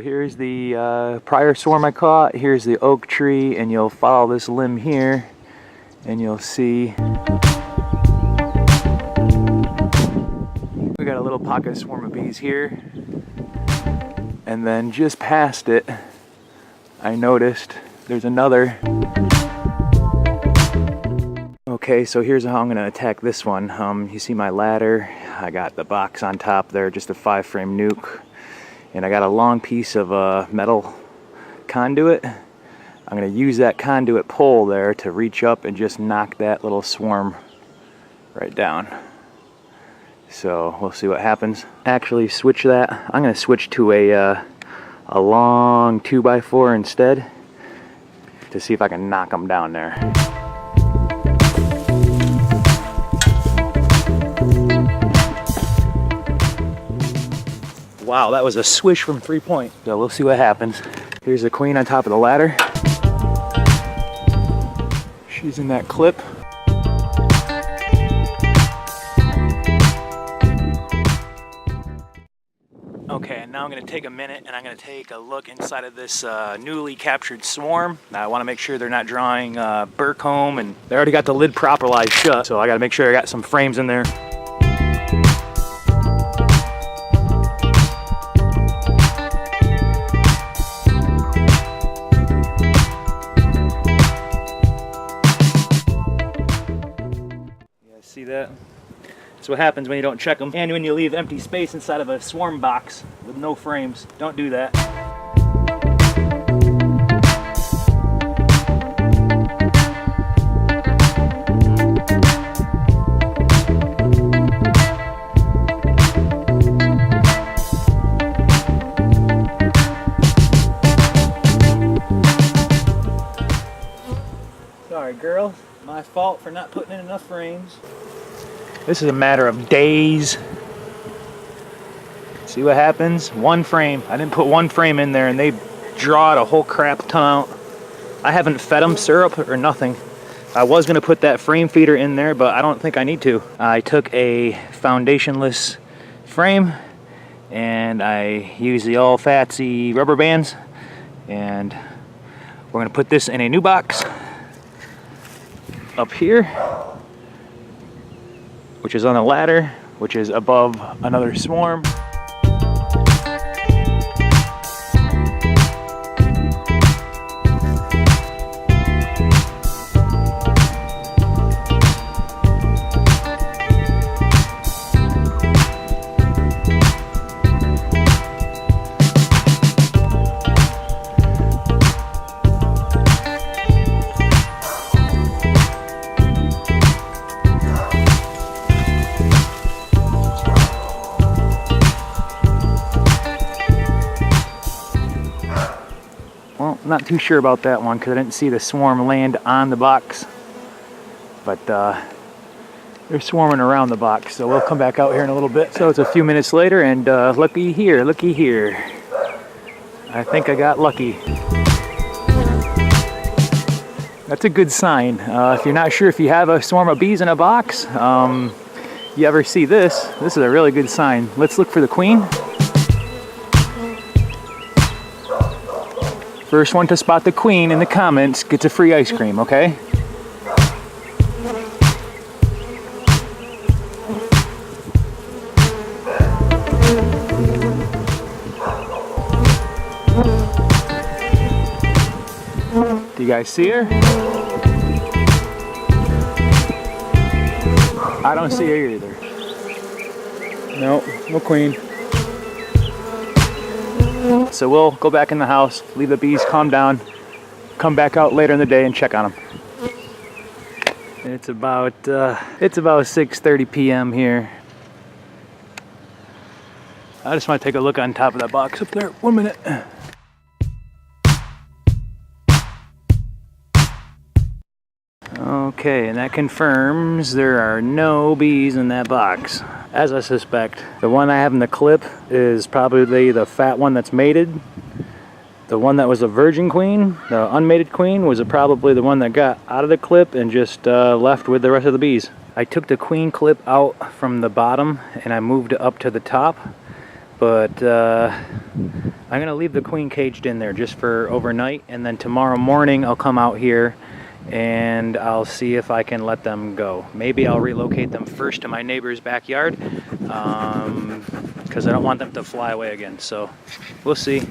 here's the prior swarm I caught. Here's the oak tree, and you'll follow this limb here and you'll see we got a little pocket swarm of bees here. And then just past it, I noticed there's another. Okay, so here's how I'm gonna attack this one. You see my ladder, I got the box on top there, just a 5-frame nuke. And I got a long piece of metal conduit. I'm gonna use that conduit pole there to reach up and just knock that little swarm right down. So we'll see what happens. Actually switch that. I'm gonna switch to a long 2x4 instead to see if I can knock them down there. Wow, that was a swish from 3-point. So we'll see what happens. Here's the queen on top of the ladder. She's in that clip. Okay, and now I'm going to take a minute and I'm going to take a look inside of this newly captured swarm. Now I want to make sure they're not drawing burr comb, and they already got the lid properly shut, so I got to make sure I got some frames in there. See that? That's what happens when you don't check them, and when you leave empty space inside of a swarm box with no frames. Don't do that. Sorry, girls. My fault for not putting in enough frames. This is a matter of days. See what happens? One frame. I didn't put one frame in there and they drawed a whole crap ton out. I haven't fed them syrup or nothing. I was going to put that frame feeder in there, but I don't think I need to. I took a foundationless frame and I used the all fatsy rubber bands, and we're going to put this in a new box up here, which is on a ladder, which is above another swarm. Well, not too sure about that one because I didn't see the swarm land on the box, but they're swarming around the box, so we'll come back out here in a little bit. So it's a few minutes later, and looky here, I think I got lucky. That's a good sign. If you're not sure if you have a swarm of bees in a box, you ever see this is a really good sign. Let's look for the queen. First one to spot the queen in the comments gets a free ice cream, okay? Do you guys see her? I don't see her either. No, no queen. So we'll go back in the house, leave the bees calm down, come back out later in the day and check on them. It's about 6:30 p.m. here. I just want to take a look on top of that box up there. 1 minute. Okay, and that confirms there are no bees in that box. As I suspect, the one I have in the clip is probably the fat one that's mated. The one that was a virgin queen, the unmated queen, was probably the one that got out of the clip and just left with the rest of the bees. I took the queen clip out from the bottom and I moved it up to the top. But I'm gonna leave the queen caged in there just for overnight, and then tomorrow morning I'll come out here and I'll see if I can let them go. Maybe I'll relocate them first to my neighbor's backyard, because I don't want them to fly away again. So we'll see.